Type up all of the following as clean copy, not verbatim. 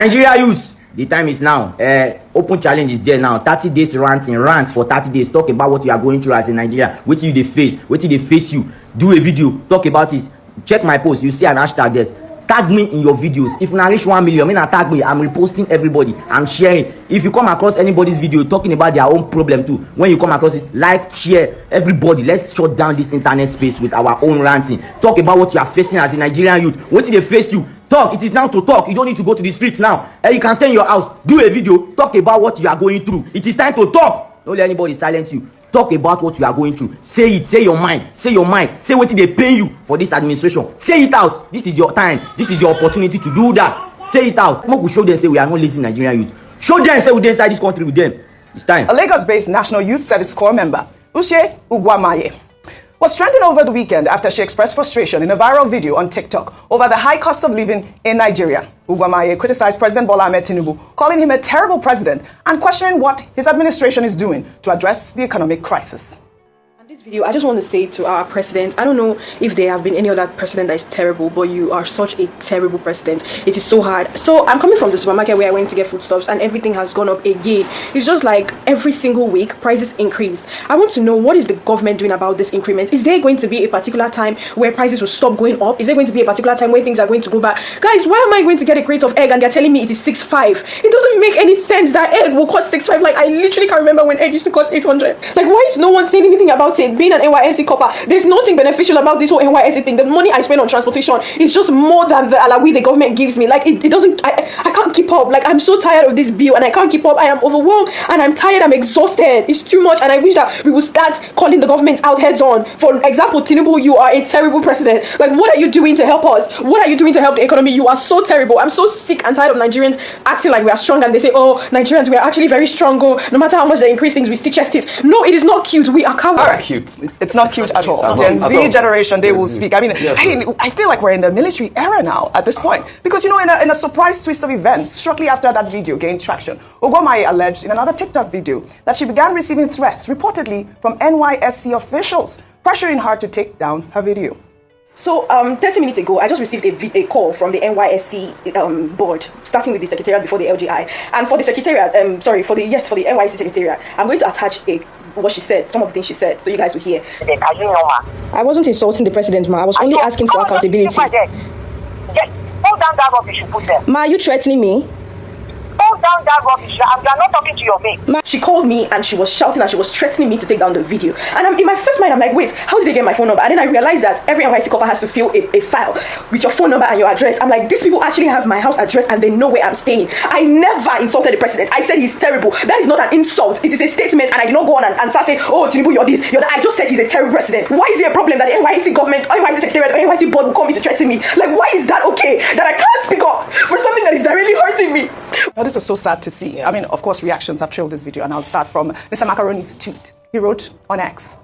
Nigeria youth, the time is now. Open challenge is there now. 30 days rants for 30 days. Talk about what you are going through as a Nigeria. What you they face, what they face you. Do a video, talk about it. Check my post. You see an hashtag there. Tag me in your videos. If you reach 1 million, tag me. I'm reposting everybody. I'm sharing. If you come across anybody's video talking about their own problem too, when you come across it, like, share, everybody. Let's shut down this internet space with our own ranting. Talk about what you are facing as a Nigerian youth. What they face you. Talk. It is now to talk. You don't need to go to the streets now. You can stay in your house, do a video, talk about what you are going through. It is time to talk. Don't let anybody silence you. Talk about what you are going through. Say it. Say your mind. Say your mind. Say what they pay you for this administration. Say it out. This is your time. This is your opportunity to do that. Say it out. We show them say we are not lazy Nigerian youth. Show them say we dey inside this country with them. It's time. A Lagos-based National Youth Service Corps member, SH0CK, was trending over the weekend after she expressed frustration in a viral video on TikTok over the high cost of living in Nigeria. SH0CK criticized President Bola Ahmed Tinubu, calling him a terrible president and questioning what his administration is doing to address the economic crisis. This video, I just want to say to our president, I don't know if there have been any other president that is terrible, but you are such a terrible president. It is so hard. So I'm coming from the supermarket where I went to get foodstuffs and everything has gone up again. It's just like every single week prices increased. I want to know, what is the government doing about this increment? Is there going to be a particular time where prices will stop going up? Is there going to be a particular time where things are going to go back? Guys, why am I going to get a crate of egg and they're telling me it is 6.5? It doesn't make any sense that egg will cost 6.5. Like, I literally can't remember when egg used to cost 800. Like, why is no one saying anything about it? Being an NYSC Corper, there's nothing beneficial about this whole NYSC thing. The money I spend on transportation is just more than the alawi the government gives me. Like, it doesn't, I can't keep up. Like, I'm so tired of this bill and I can't keep up. I am overwhelmed and I'm tired, I'm exhausted. It's too much and I wish that we will start calling the government out heads on. For example, Tinubu, you are a terrible president. Like, what are you doing to help us? What are you doing to help the economy? You are so terrible. I'm so sick and tired of Nigerians acting like we are strong and they say, oh, Nigerians, we are actually very strong. Oh, no matter how much they increase things, we still chest it. No, it is not cute. We are cowards. Cute. It's not cute at all. Gen Z generation, they will speak. I mean, I feel like we're in the military era now at this point. Because, you know, in a surprise twist of events, shortly after that video gained traction, SH0CK alleged in another TikTok video that she began receiving threats, reportedly from NYSC officials, pressuring her to take down her video. So 30 minutes ago, I just received a call from the NYSC board, starting with the secretariat before the LGI, and for the secretariat, for the NYSC secretariat, I'm going to attach what she said, some of the things she said, so you guys will hear. Are you normal? I wasn't insulting the president, ma. I was only asking for accountability. Hold down that rubbish you put there. Ma, are you threatening me? Hold down that rubbish. I'm not talking to your mate. She called me and she was shouting and she was threatening me to take down the video. And in my first mind, I'm like, wait, how did they get my phone number? And then I realized that every NYSC Corper has to fill a file with your phone number and your address. I'm like, these people actually have my house address and they know where I'm staying. I never insulted the president. I said he's terrible. That is not an insult. It is a statement, and I did not go on and start saying, oh, Tinubu, you're this, you're that. I just said he's a terrible president. Why is there a problem that the NYSC government, NYSC secretariat, or NYSC board will come in to threaten me? Like, why is that okay? That I can't speak up for something that is directly hurting me? Now, this was so sad to see. I mean, of course, reactions have trailed this video, and I'll start from Mr. Macaroni's tweet. He wrote on X,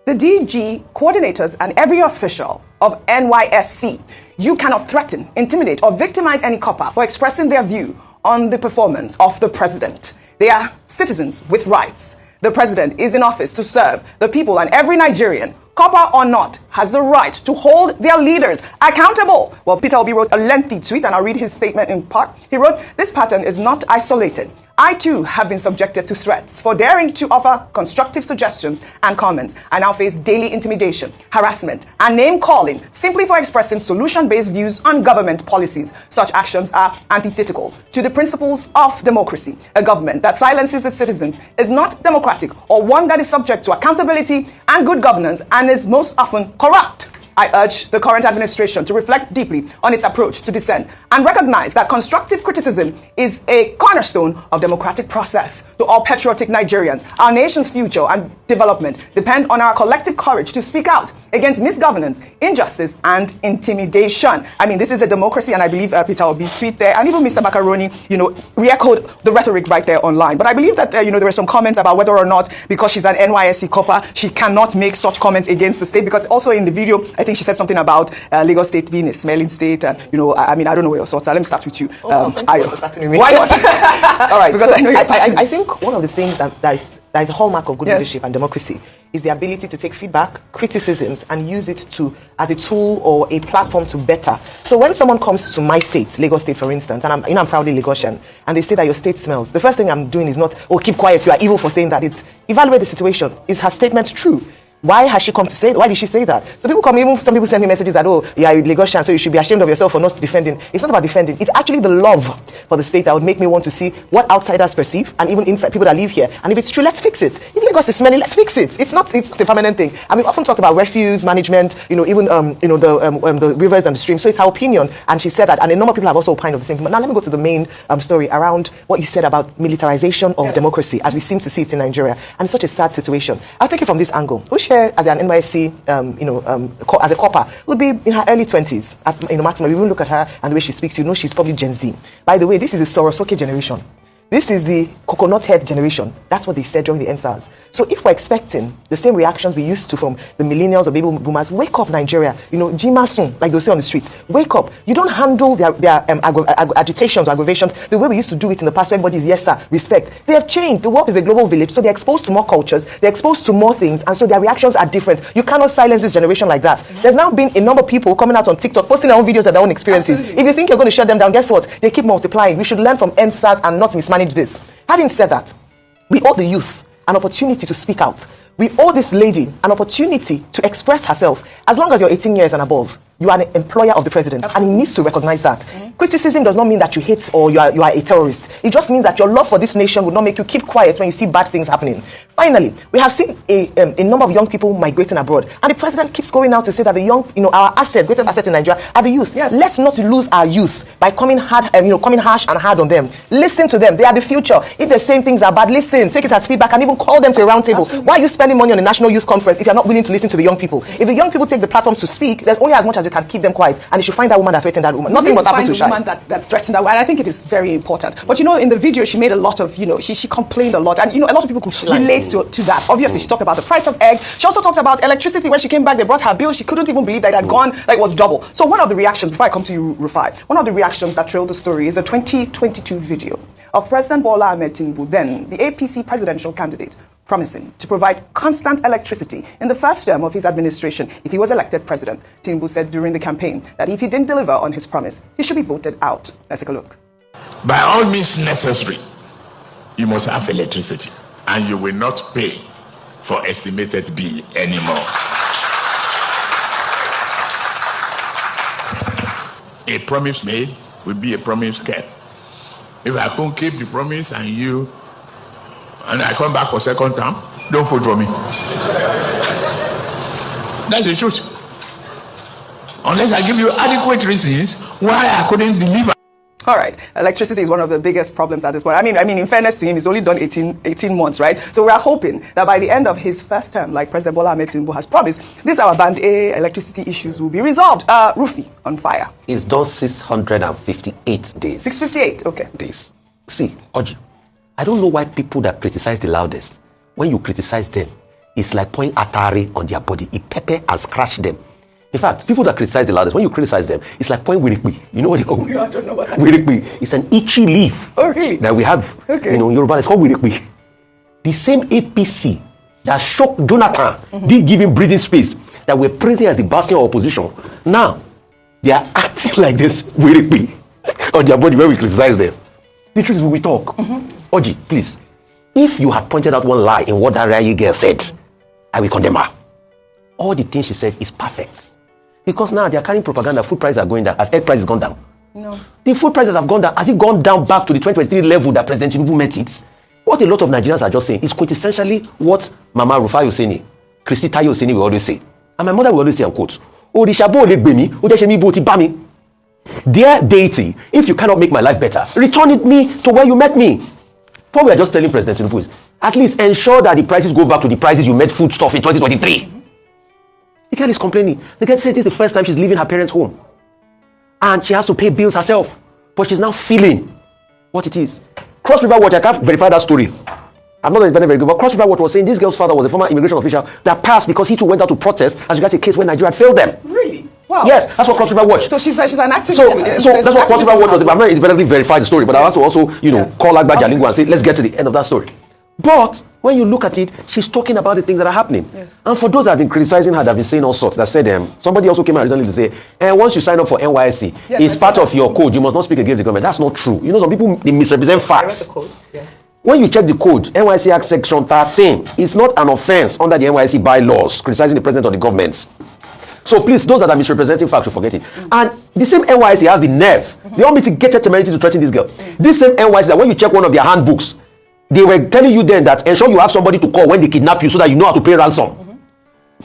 the DG, coordinators, and every official of NYSC, you cannot threaten, intimidate, or victimize any copper for expressing their view on the performance of the president. They are citizens with rights. The president is in office to serve the people, and every Nigerian, copper or not, has the right to hold their leaders accountable. Well, Peter Obi wrote a lengthy tweet, and I'll read his statement in part. He wrote, this pattern is not isolated. I too have been subjected to threats for daring to offer constructive suggestions and comments. I now face daily intimidation, harassment, and name-calling simply for expressing solution-based views on government policies. Such actions are antithetical to the principles of democracy. A government that silences its citizens is not democratic, or one that is subject to accountability and good governance and is most often corrupt. I urge the current administration to reflect deeply on its approach to dissent and recognize that constructive criticism is a cornerstone of democratic process. To all patriotic Nigerians, our nation's future and development depend on our collective courage to speak out against misgovernance, injustice, and intimidation. I mean, this is a democracy, and I believe Peter Obi's tweet there, and even Mr. Macaroni, re-echoed the rhetoric right there online. But I believe that, there were some comments about whether or not, because she's an NYSC Corper, she cannot make such comments against the state, because also in the video, I think she said something about Lagos State being a smelling state, and, I mean, I don't know what your thoughts are. Let me start with you. Thank you for starting with me. Why not? All right, because so I know you're passionate. I think one of the things that is that is a hallmark of good leadership and democracy, is the ability to take feedback, criticisms, and use it as a tool or a platform to better. So when someone comes to my state, Lagos State, for instance, and I'm proudly Lagosian, and they say that your state smells, the first thing I'm doing is not, oh, keep quiet, you are evil for saying that. It's evaluate the situation. Is her statement true? Why has she come to say? Why did she say that? So some people send me messages that, oh, yeah, you're Lagosian, so you should be ashamed of yourself for not defending. It's not about defending. It's actually the love for the state that would make me want to see what outsiders perceive, and even inside people that live here. And if it's true, let's fix it. If Lagos is smelling, let's fix it. It's a permanent thing. I mean, we often talked about refuse management, even the rivers and the streams. So it's her opinion, and she said that, and a number of people have also opined of the same thing. But now let me go to the main story around what you said about militarization of democracy, as we seem to see it in Nigeria, and it's such a sad situation. I'll take it from this angle. As an NYSC, as a Corper, would be in her early 20s. Maximum. If you look at her and the way she speaks, she's probably Gen Z. By the way, this is the SH0CK generation. This is the coconut head generation. That's what they said during the NSAS. So if we're expecting the same reactions we used to from the millennials or baby boomers, wake up, Nigeria. Jimasun, like they'll say on the streets, wake up. You don't handle their agitations or aggravations the way we used to do it in the past, where everybody is yes, sir, respect. They have changed. The world is a global village, so they're exposed to more cultures, they're exposed to more things, and so their reactions are different. You cannot silence this generation like that. There's now been a number of people coming out on TikTok, posting their own videos of their own experiences. Absolutely. If you think you're going to shut them down, guess what? They keep multiplying. We should learn from NSAS and not mismanage this. Having said that, we owe the youth an opportunity to speak out. We owe this lady an opportunity to express herself. As long as you're 18 years and above, you are an employer of the president. Absolutely. And he needs to recognize that. Criticism does not mean that you hate or you are a terrorist. It just means that your love for this nation would not make you keep quiet when you see bad things happening. Finally, we have seen a number of young people migrating abroad, and the president keeps going out to say that the young, our greatest asset in Nigeria are the youth. Yes. Let's not lose our youth by coming hard, coming harsh and hard on them. Listen to them; they are the future. If they're saying things are bad, listen, take it as feedback, and even call them to a round table. Absolutely. Why are you spending money on a national youth conference if you're not willing to listen to the young people? If the young people take the platforms to speak, there's only as much as you can keep them quiet, and you should find that woman that threatened that woman. Nothing must happen to Shai. That threatened that woman. I think it is very important. But in the video, she made a lot of, she complained a lot, and a lot of people could relate to that. Obviously, she talked about the price of egg. She also talked about electricity. When she came back, they brought her bill. She couldn't even believe that it had gone, like it was double. So one of the reactions, before I come to you, Rufai, one of the reactions that trailed the story is a 2022 video of President Bola Ahmed Tinubu, then the APC presidential candidate, promising to provide constant electricity in the first term of his administration if he was elected president. Tinubu said during the campaign that if he didn't deliver on his promise, he should be voted out. Let's take a look. By all means necessary, you must have electricity, and you will not pay for estimated bill anymore. A promise made will be a promise kept. If I can't keep the promise and I come back for second term, don't vote for me. That's the truth. Unless I give you adequate reasons why I couldn't deliver. All right. Electricity is one of the biggest problems at this point. I mean, in fairness to him, he's only done 18 months, right? So we are hoping that by the end of his first term, like President Bola Ahmed Tinubu has promised, this our Band A electricity issues will be resolved. Rufy, on fire. It's done 658 days. 658, okay. Days. See, Oji, I don't know why people that criticize the loudest, when you criticize them, it's like pouring atari on their body. It pepper and scratch them. In fact, people that criticize the loudest, when you criticize them, it's like pouring wirikbi. You know what they call it? No, I don't know what that is. Wirikbi. It's an itchy leaf. Oh, really? That we have, okay. In Yoruba, it's called wirikbi. The same APC that shocked Jonathan, did give him breathing space, that were praising as the bastion of opposition. Now, they are acting like this wirikbi on their body when we criticize them. The truth is when we talk. Oji, please, if you had pointed out one lie in what that Rayi girl said, I will condemn her. All the things she said is perfect. Because now they are carrying propaganda, food prices are going down. Has egg prices gone down? No. The food prices have gone down. Has it gone down back to the 2023 level that President Tinubu met it? What a lot of Nigerians are just saying is quintessentially what Mama Rufai Oseni, Christy Tayo Oseni will always say. And my mother will always say, and quote, Orishabo Olegbemi, Odeshemi Boti Bami. Dear deity, if you cannot make my life better, return it me to where you met me. What we are just telling President Tinubu is, at least ensure that the prices go back to the prices you met food stuff in 2023. The girl is complaining. The girl said this is the first time she's leaving her parents' home. And she has to pay bills herself. But she's now feeling what it is. Cross River Watch, I can't verify that story. I'm not very good, but Cross River Watch was saying this girl's father was a former immigration official that passed because he too went out to protest as regards a case where Nigeria had failed them. Really? Wow. Yes, that's what Cross River Watch. So she's an activist. So that's what Cross River Watch was. I'm not independently verify the story, but I also call Agba Jalingo and say, let's get to the end of that story. But when you look at it, she's talking about the things that are happening. Yes. And for those that have been criticizing her, that have been saying all sorts, that said, somebody also came out recently to say, once you sign up for NYSC, Yes, it's I part saw of that. your code. You must not speak against the government. That's not true. You know, some people, they misrepresent facts. When you check the code, NYSC Act Section 13, it's not an offense under the NYSC bylaws criticizing the president or the government. So please, those that are misrepresenting facts should forget it. And the same NYSC has the nerve. They want me to get your temerity to threaten this girl. This same NYSC, that when you check one of their handbooks, they were telling you then that ensure you have somebody to call when they kidnap you so that you know how to pay ransom.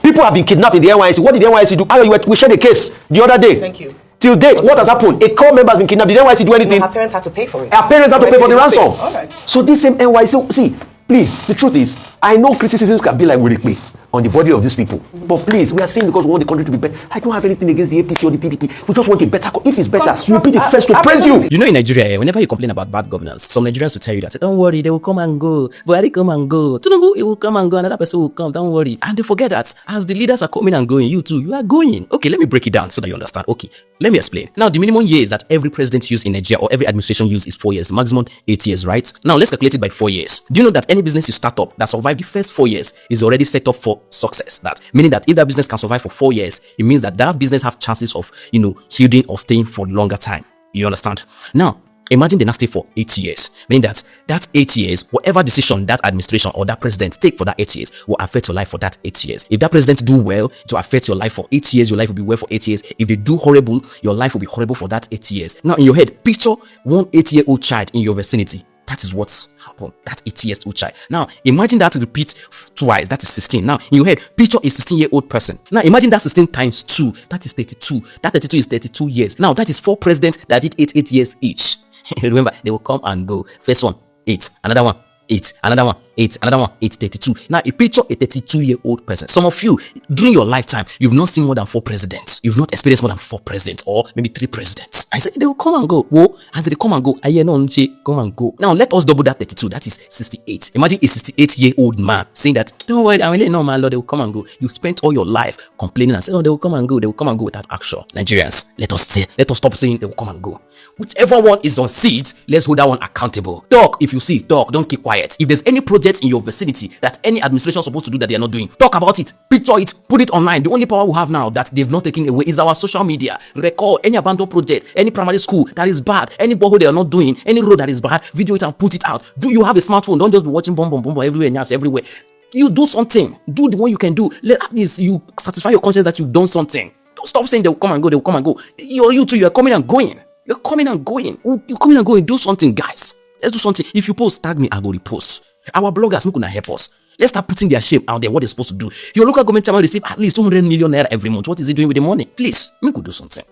People have been kidnapped in the NYSC. What did the NYSC do? We shared a case the other day. Thank you. Till date, what has happened? A core member has been kidnapped. Did the NYSC do anything? Her parents had to pay for it. Our parents had to pay for the ransom. All right. So this same NYSC, see, please, the truth is, I know criticisms can be like Wurikme on the body of these people. But please, we are saying because we want the country to be better. I don't have anything against the APC or the PDP. We just want a better. If it's better, we'll be the first to praise you. You know, in Nigeria, whenever you complain about bad governance, some Nigerians will tell you that, don't worry, they will come and go. Buhari come and go. Tinubu, it will come and go. Another person will come. Don't worry. And they forget that as the leaders are coming and going, you too, you are going. Okay, let me break it down so that you understand. Okay, let me explain. Now, the minimum years that every president uses in Nigeria or every administration uses is 4 years, maximum 8 years, right? Now, let's calculate it by 4 years. Do you know that any business you start up that survives the first 4 years is already set up for success? That meaning that if that business can survive for 4 years, it means that that business have chances of, yielding or staying for longer time. You understand? Now, imagine they now stay for 8 years, meaning that 8 years, whatever decision that administration or that president take for that 8 years will affect your life for that 8 years. If that president do well, it will affect your life for 8 years, your life will be well for 8 years. If they do horrible, your life will be horrible for that 8 years. Now, in your head, picture one 8-year-old child in your vicinity. That is what's happened. That 8-year-old child. Now, imagine that repeat twice. That is 16. Now, in your head, picture a 16-year-old person. Now, imagine that 16 times 2. That is 32. That 32 is 32 years. Now, that is 4 presidents that did 8 years each. Remember, they will come and go. First one, 8. Another one, 8. Another one, 8. Another one, 8. 32. Now, you picture a 32-year-old person. Some of you, during your lifetime, you've not seen more than 4 presidents. You've not experienced more than 4 presidents or maybe 3 presidents. I said, they will come and go. Whoa, as they come and go, come and go. Now, let us double that 32. That is 68. Imagine a 68-year-old man saying that, don't worry, I'm really no man, Lord, they will come and go. You spent all your life complaining and saying, oh, they will come and go. They will come and go without action. Nigerians, let us stop saying they will come and go. Whichever one is on seat, let's hold that one accountable. Talk if you see, talk, don't keep quiet. If there's any project in your vicinity that any administration is supposed to do that they are not doing, talk about it, picture it, put it online. The only power we have now that they've not taken away is our social media. Record any abandoned project, any primary school that is bad, any borehole they are not doing, any road that is bad, video it and put it out. Do you have a smartphone? Don't just be watching boom everywhere and everywhere. You do something. Do the one you can do. At least you satisfy your conscience that you've done something. Don't stop saying they will come and go, they will come and go. You too, you're coming and going. You're coming and going. You're coming and going. Do something, guys. Let's do something. If you post, tag me, I go repost. Our bloggers, gonna help us. Let's start putting their shame out there, what they're supposed to do. Your local government chairman receive at least 200 million naira every month. What is he doing with the money? Please, we could do something.